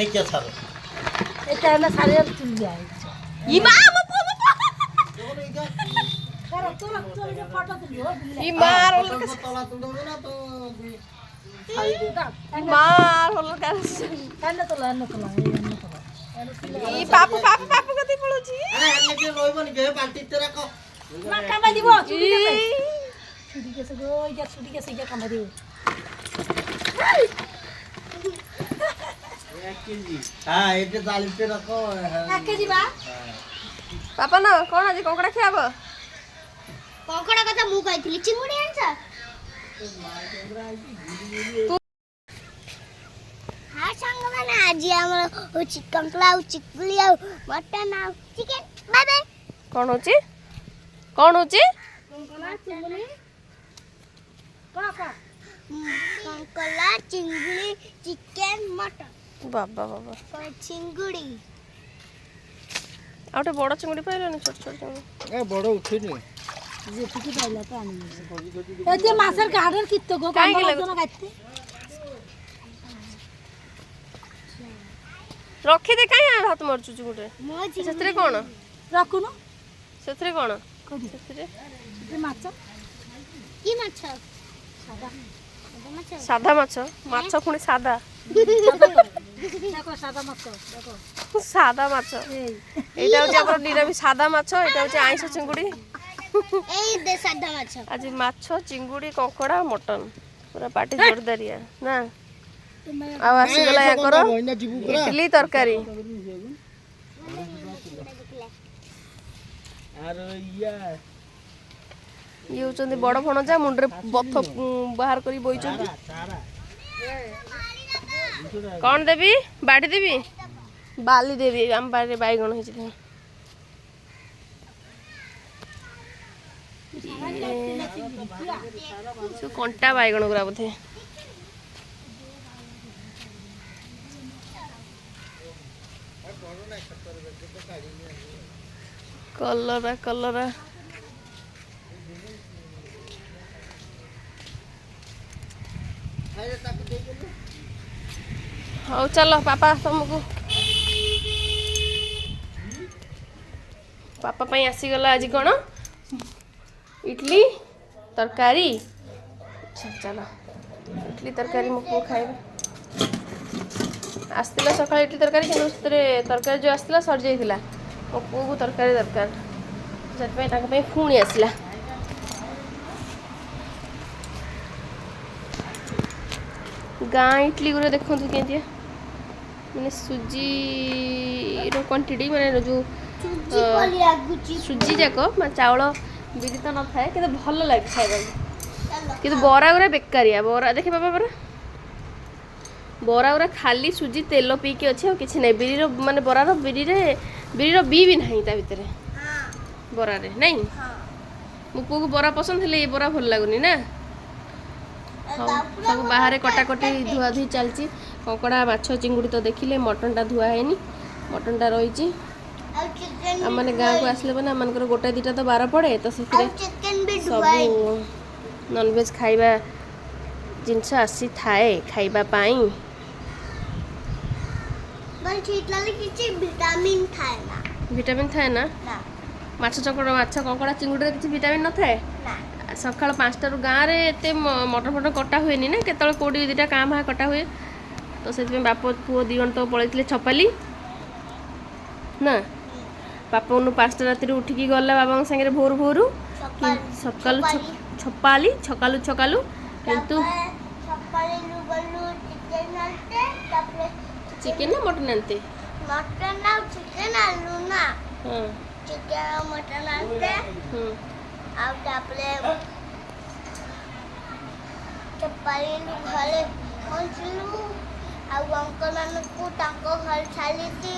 निके छारो এটা হলো সারিয়াল চুল দিয়া ই মা কারো তোলা তোলা ফটো তুলিও ই মার হল तला तुडो ना तो মার হল কাজ এনে তোলা এনে তোলা এনে তোলা ই পাপু পাপু পাপু কতি পড়ুছি अरे अन्य के रोइबन के बाल्टी तेरा को মা কামা দিব ছুটি গেছে ছুটি গেছে গো ইয়া ছুটি গেছে ইয়া কামা দিব 1 केजी हां एटे 40 तेरा को 1 কেজি বা পাপা না কোন আজ কଙ୍କড়া খাইব কঙ্কড়া কথা মু কইଥିଲି চিংড়ি আনছ হ্যাঁ সাঙ্গ মানে আজি আমার চিকেন প্লাউ চিকলি আর মটন আর চিকেন বাই বাই কোন হচ্ছে কোন হচ্ছে কঙ্কলা চিংড়ি পাপা কঙ্কলা চিংড়ি চিকেন মটন বাবা বাবা চিংড়ি আর একটা বড় চিংড়ি পাইলানি ছোট ছোট চিংড়ি ए बड़ो उठिनी যে টুকি পাইলা তো আনি এই যে মাছের গাড়ের কিত্ত গো কাই কঙ্কলা লাগছে? জন গাইতে ରଖି ଦେ କାଇଁ ହାତ ମାରୁଛୁ ଚିଙ୍ଗୁଡିରେ ମୋ ସେଥିରେ କଣ রাখুন ସେଥିରେ କଣ কোদি ସେଥିରେ এই মাছ কি মাছ সাদা মাছ ସାଧା ମାଛ ମାଛ ପୁଣି ସାଧା দেখো সাদা মাছ দেখো ସାଧା ମାଛ এই ଏଇଟା ହଉଛି ଆମର ନିରାମିଷ ସାଧା ମାଛ ଏଇଟା ହଉଛି ଆଇଁଷ ଚିଙ୍ଗୁଡି এই দে সাদা মাছ ଆଜି ମାଛ ଚିଙ୍ଗୁଡି କଙ୍କଡା ମଟନ ପୁରା ପାଟି ଜୋରଦାରିଆ ନା তুমি ଆଉ ଆସିଗଲା ୟାଙ୍କର बहिना जीबू करा ଇଡଲି ତରକାରୀ अरे या ଇଏ ହଉଛନ୍ତି ବଡ ଭଣଜା ମୁଣ୍ଡରେ ବଥ ବାହାର କରି ବଇଛନ୍ତି सारा କଣ ଦେବି ବାଡି ଦେବି ବାଲି ଦେବି ଆମ ବାଡ଼ିରେ ବାଇଗଣ ହେଇଛି ଦେଖ। ସବୁ କଣ୍ଟା ବାଇଗଣ ଗୁରା ବୋଧେ କଲରା କଲରା ହଉ ଚାଲ ପାପା ତମକୁ ପାପା ପାଇଁ ଆସିଗଲା ଆଜି କ'ଣ ଇଡଲି ତରକାରୀ ଚାଲ ଇଡଲି ତରକାରୀ ମୋ ପୁଅ ଖାଇବେ ଆସିଥିଲା ସକାଳେ ଇଡଲି ତରକାରୀ କିନ୍ତୁ ସେଥିରେ ତରକାରୀ ଯେଉଁ ଆସିଥିଲା ସରିଯାଇଥିଲା ମୋ ପୁଅକୁ ତରକାରୀ ଦରକାର ସେଥିପାଇଁ ତାଙ୍କ ପାଇଁ ପୁଣି ଆସିଲା ଗାଁ ଇଡଲି ଗୁରା ଦେଖନ୍ତୁ କେମିତିଆ ମାନେ ସୁଜିର କ୍ୱାଣ୍ଟିଟି ମାନେ ଯେଉଁ ସୁଜି ପଲି ଲାଗୁଛି ସୁଜି ଯାକ ମାନେ ଚାଉଳ ବିରି ତ ନଥାଏ କିନ୍ତୁ ଭଲ ଲାଗେ ଖାଇବାକୁ ଚାଲ କିନ୍ତୁ ବରା ଗୁରା ବେକାରିଆ ବରା ଦେଖେ ବାବା ବରା ଗୁରା ଖାଲି ସୁଜି ତେଲ ପିଇକି ଅଛି ଆଉ କିଛି ନାହିଁ ବିରିର ମାନେ ବରାର ବିରିର ବି ନାହିଁ ତା ଭିତରେ ହଁ ବରାରେ ନାଇଁ ହଁ ମୋ ପୁଅକୁ ବରା ପସନ୍ଦ ହେଲେ ଏ ବରା ଭଲ ଲାଗୁନି ନା ହଉ ସବୁ ବାହାରେ କଟାକଟି ଧୁଆଧୁଇ ଚାଲିଛି କଙ୍କଡ଼ା ମାଛ ଚିଙ୍ଗୁଡ଼ି ତ ଦେଖିଲେ ମଟନଟା ଧୁଆ ହେଇନି ମଟନଟା ରହିଛି ଆଉ ଚିକେନ ଆମମାନେ ଗାଁକୁ ଆସିଲେ ମାନେ ଆମମାନଙ୍କର ଗୋଟାଏ ଦୁଇଟା ତ ବାର ପଡ଼େ ତ ସେଥିରେ ଚିକେନ ବି ସବୁ ନନଭେଜ୍ ଖାଇବା ଜିନିଷ ଆସିଥାଏ ଖାଇବା ପାଇଁ ମାନେ ଚିକେନରେ କିଛି ଭିଟାମିନ୍ ଥାଏ ନା ଭିଟାମିନ୍ ଥାଏ ନା ନା ମାଛ କଙ୍କଡ଼ା ଚିଙ୍ଗୁଡ଼ିରେ କିଛି ଭିଟାମିନ୍ ନଥାଏ ନା ସକାଳ 5ଟାରୁ ଗାଁରେ ଏତେ ମଟନ କଟା ହୁଏନି ନା କେତେବେଳେ କେଉଁଠି ଦୁଇଟା କାଁ ଭାଁ କଟା ହୁଏ ତ ସେଥିପାଇଁ ବାପ ପୁଅ ଦୁଇ ଜଣ ତ ପଳେଇଥିଲେ ଛପାଲି ନା ବାପ 5ଟା ରାତିରୁ ଉଠିକି ଗଲା ବାବାଙ୍କ ସାଙ୍ଗରେ ଭୋରୁ ସକାଳୁ ଛକାଲୁ କିନ୍ତୁ ସକାଳେ ଗଲୁ ଚିକେନ ଆଣିତେ ତାପରେ ଚିକେନ ନା ମଟନ ଆଣିତେ ମଟନ ଆଉ ଚିକେନ ଆଣିଲୁ ନା ହଁ ଚିକେନ ଆଉ ମଟନ ଆଣିତେ ଆଉ ତାପରେ ଚପାଳିଲୁ ଘରେ ପହଞ୍ଚିଲୁ ଆଉ ଅଙ୍କଲ ମାନଙ୍କୁ ତାଙ୍କ ଘରେ ଛାଡ଼ିଛି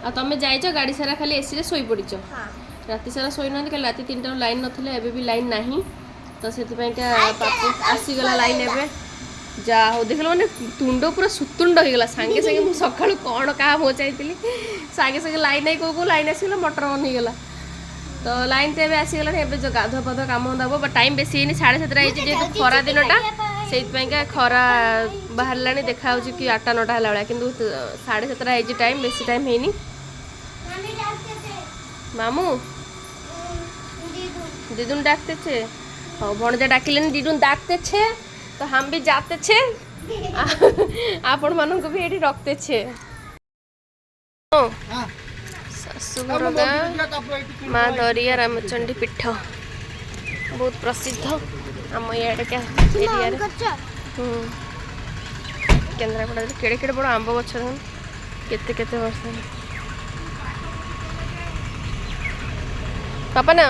ଆଉ ତମେ ଯାଇଛ ଗାଡ଼ି ସାରା ଖାଲି ଏସିରେ ଶୋଇପଡ଼ିଛ ହଁ ରାତି ସାରା ଶୋଇନାହାନ୍ତି କାଲି ରାତି 3ଟାରୁ ଲାଇନ୍ ନଥିଲା ଏବେ ବି ଲାଇନ୍ ନାହିଁ ତ ସେଥିପାଇଁକା ପାପୁ ଆସିଗଲା ଲାଇନ୍ ଏବେ ଯାହା ହଉ ଦେଖିଲ ମାନେ ତୁଣ୍ଡ ପୁରା ସୁତୁଣ୍ଡ ହେଇଗଲା ସାଙ୍ଗେ ସାଙ୍ଗେ ମୁଁ ସକାଳୁ କ'ଣ କାହା ପହଞ୍ଚାଇଥିଲି ସାଙ୍ଗେ ସାଙ୍ଗେ ଲାଇନ୍ ନାଇଁ କୋଉ ଲାଇନ୍ ଆସିଗଲା ମଟର ଅନ୍ ହେଇଗଲା ତ ଲାଇନ୍ ତ ଏବେ ଆସିଗଲାଣି ଏବେ ଗାଧୁଆ ପାଧୁଆ କାମ ଧନ୍ଦା ହବ ଟାଇମ୍ ବେଶୀ ହେଇନି 7:30 ହେଇଛି ଯେହେତୁ ଖରା ଦିନଟା ସେଇଥିପାଇଁକା ଖରା ବାହାରିଲାଣି ଦେଖାହେଉଛି କି 8ଟା 9ଟା ହେଲା ଭଳିଆ କିନ୍ତୁ 7:30 ହେଇଛି ଟାଇମ୍ ବେଶୀ ଟାଇମ୍ ହେଇନି। मामू दीदुन डाकते छे और भणजा डाकिले दीदुन डाकते छे तो हम भी जाते छे आपण मानन को भी एठी रखते छे। ससुर गाँ माँ दरिया रामचंडी पीठ बहुत प्रसिद्ध आम इे एरिया केन्द्रापड़ा केड़े केड़े बड़ आंब गछ केते केते वर्ष पापा ना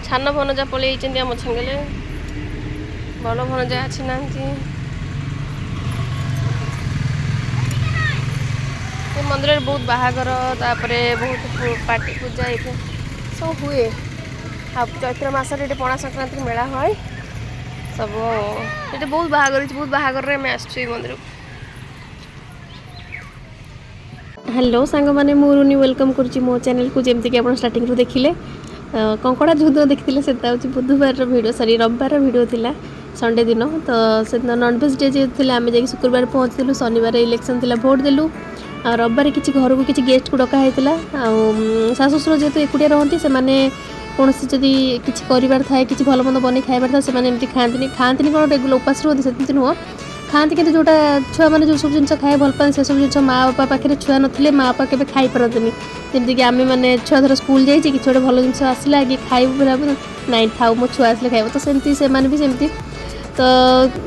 छान भनजा पलि आम छांगले बड़ भनजा अच्छी ना मंदिर बहुत बाहागर तापरे बहुत पार्टी पूजा ये सब हुए चैत्र मसरे ये पणा संक्रांति मेला है सब ये बहुत बाहागर में आसु मंदिर। हेलो सांग मैंने मुरुनी वेलकम करुच्ची मो चैनल को जमती कि आप स्टार्टिंग रू देखिले कंकड़ा जो देखते से बुधवार भिडियो सॉरी रविवार भिडियो थिला संडे दिन तो से नॉनवेज डे जेहतु आम जा शुक्रवार पहुँचलु शनिवार इलेक्शन थिला भोट देलु रविवार किसी घर को किसी गेस्ट को डका होता सास ससुर जेहतु एकुटिया रहती से कौन जदि किसी कर थाए कि भल मंद बन खाइबार था से खाती कौन रेगुलर उपास रुहती से नुह खाती कि जोटा छुआ मैंने जो सब जिन खाए भल पाए से सब जिन माँ बापा पाखे छुआ नथिले माँ बापा के खाई पारती जमीक आम मैंने छुआ धर स्कूल जाइए कि गोटे भल जिन आसला कि खाइबू नाई थाऊ मो छुआ आसले खाइब तो सेमती से भी सेमती तो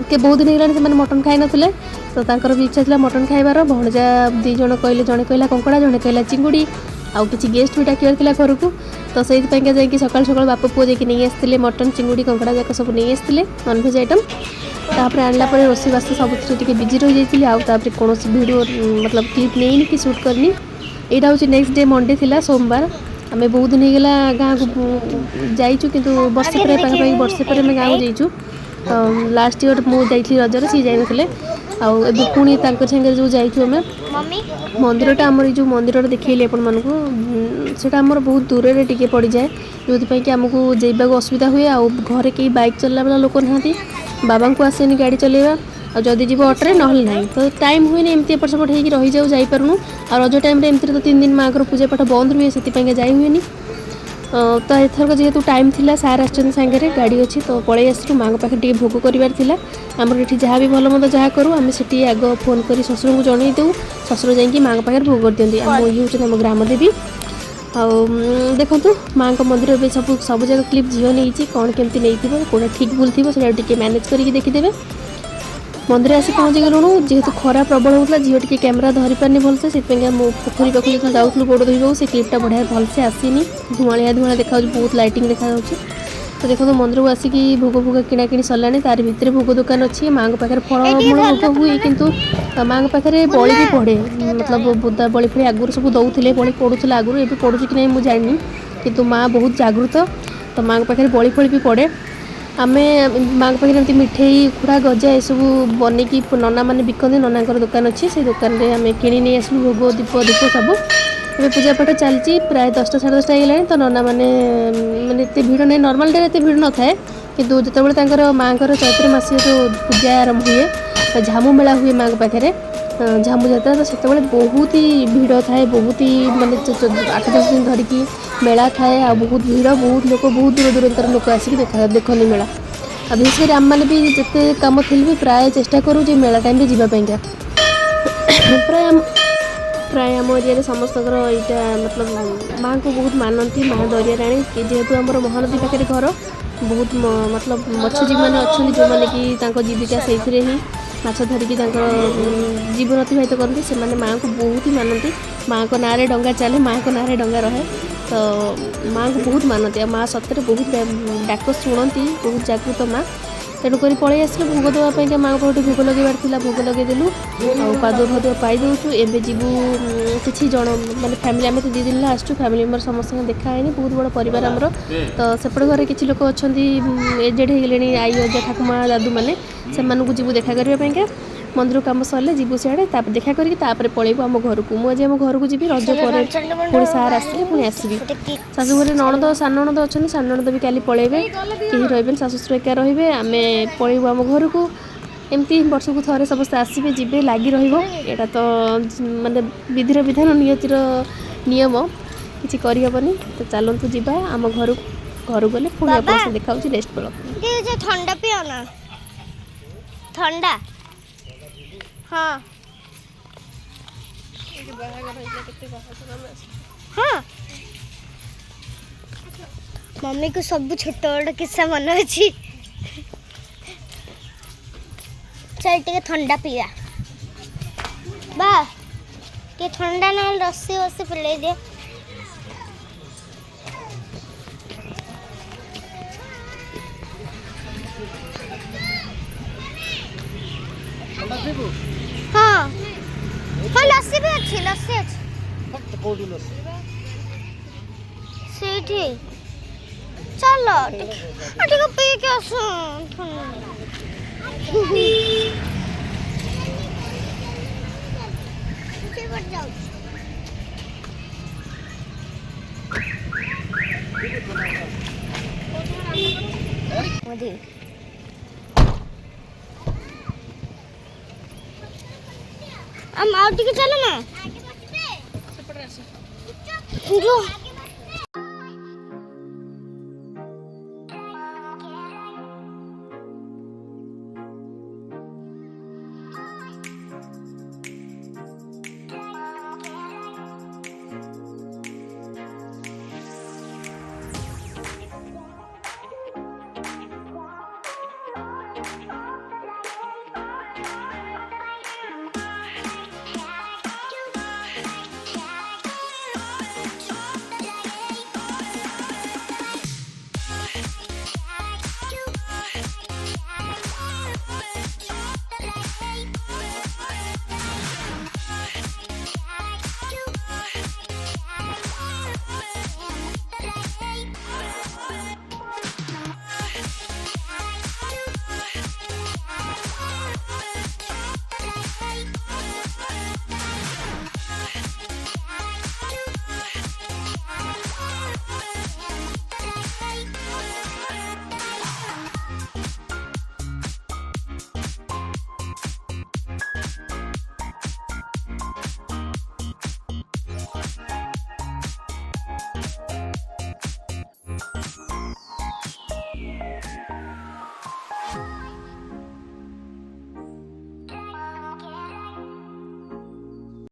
के बहुत दिन होगा से मटन खाई नथिले तो तांकर भी इच्छा था मटन खाइबार भणजा 2 जण कहले जड़े कहला कंकड़ा जड़े कहला चिंगुड़ी आउ किसी गेस्ट भी डाकिबार थिला घर को तो से जाकि सकाल सकाल बाप पुओ जाकि नहीं आसते मटन चिंगुड़ी कंकड़ा जाक सब नहीं आसते नॉनभेज आइटम तापर आनला पर रोषेई बास सब टी बिजी रही जाइए आउे कौन वीडियो मतलब क्लिप नहीं कि शूट करनी यहाँ हूँ नेक्स्ट डे मंडे थिला सोमवार आम बहुत दिन होगा गाँव को जाइचु कि वर्षे पर पाखापाखि वर्षे पर गाँव को जाइचु लास्ट ईयर मुझे रजर सी जाइए आउ पुणी सागे जो जाइए आम मंदिरटा आमर जो मंदिर देखिए आपण मानक सेटा आमर बहुत दूर में टी पड़ जाए जो कि आमको जावाक असुविधा हुए आउ घरे कई बाइक चलला वाला लोक ना बाबा को आसेनी गाड़ी चलेगा और जदि जीव अटरे ना ना तो टाइम हुए एमती एपट सेपट हो रही जाऊ जापारूँ और रज टाइम एमती तो 3 दिन माँ पूजा पाठ बंद रुए से जाई हुए तो एथरक जेहेतु टाइम थिला सार आछन सांगे गाड़ी अच्छी तो पलि आसलु माँ पाखे टे भोग करार आमर ये जहाँ भी भल मंद जहाँ करूँ आम से आग फोन कर ससुर को जन दे ससुर जाकि माँ पाखे भोग कर दिखती आम ये हूँ आम ग्रामदेवी देखो माँ मंदिर सब सब जगह क्लिप झील नहीं कौन केमती नहीं कौन ठीक भूल थी से मैनेज करके देखीदे मंदिर आसी पहुँची गलुणु जेहेतु खरा प्रबल होता झील टी कैमेरा धरी पारनी भलसे से पोखरी पाक जो जाऊँ गोड़ धोई से क्लिपटा बढ़िया भलसे आसीनी धुआं धुआं देखा बहुत लाइटिंग देखा तो देखो मंदिर को आसिक भोग भोग किणा सरला तार भितर भोग दुकान अच्छी माँ पाखे फलमूल भोग हुए किंतु माँ पाखे बड़ी भी पड़े मतलब बड़ी फड़ी आगुरी सब दौले बड़ी पड़ूला आगुरी ये पड़ू कि नहीं मुझे जानी किंतु माँ बहुत जागृत तो माँ पाखे बड़ी फड़ी भी पड़े आम माँ पाखे एमती मिठेई उखुड़ा गजा ये सब बनईकि नना मैंने बिकते नना दुकान अच्छी से दुकान में आम कि नहीं आसलु भोग दीप दीप सब ये पूजा पाठ चलती प्राय 10टा 10:30 होगा तो नना मैंने मैंने एत भिड़ नहीं नॉर्मल डे एत भिड़ न थाए किंतु जो माँ चैत्र मास जो पूजा आरंभ हुए झामू मेला हुए माँ पाखे झामू जाता तो से बहुत ही भिड़ थाए बहुत ही मानते 8-10 दिन धरिकी मेला थाए आ बहुत भिड़ बहुत लोग बहुत दूर दूर लोक आसिक देखनी मेला आ विशेषकर आम मैंने भी जिते कम थी भी प्राय चेष्टा करूँ मेला टाइम जावाई प्राय आम एरिया समस्त यहाँ मतलब माँ को बहुत मानती माँ दरिया राणी जेहेतु आम महानदी पाखे घर बहुत मतलब मत्स्यजीवी मैंने अच्छा जो मैंने कि जीविका से ही माछ धरिकी जीवन अतिबाहित करती से माँ को बहुत ही मानती माँ को नाँ डंगा चले माँ को नाँ डंगा रहे तो माँ को बहुत मानती माँ सतरे बहुत डाक शुणती बहुत जागृत माँ तेणुक पलि आसलु भोग देवाई माँ को भोग लगेबार भोग लगेदेलु पाद भाद पाई दूचु एवं जीवु किसी जन मैंने फैमिली आम तो 2 दिन आसचु फैमिली मेम्बर समस्त देखा है बहुत बड़ परिवार आमर तो सेपट घर किसी लोक अच्छा एजेड हो गले आई अजा ठाकुमा दादू मैंने से जीवु देखा करने मंदिर काम सरले जीवु सियाड़े देखा करके पलैबू आम घर को मुझे आम घर को जी रज पर पुणी सार आसले पुणी आसबि शाशु घर नणद सान नणद अच्छा सान नणद भी काली पलैबे कहीं रही शाशु एका रे आम पलैबू आम घर को एमती वर्ष को थोड़े समस्त आसबे जीवे लगी रहा तो माने विधिर विधान नियतिर नियम किसी करहबनी तो चलतु जीवा आम घर गले पुणी बाबा। आप देखा नेक्स्ट ब्लॉग ये ठंडा पियो ना ठंडा हाँ हाँ मम्मी को सब छोट बड़ किस्सा मन अच्छी चल टे ठंडा पिया बा टे ठंडा ना रस्सी वस्सी पिले दे ଥଣ୍ଡା ପିଇବୁ? हाँ हाँ लस्सी भी अच्छी लस्सी अच्छी କୋଉଠି ଲସି? ସେଇଠି ଚାଲ ଟିକେ ପିଇକି ଆସ ଆଉ ଟିକେ ଚାଲ ନା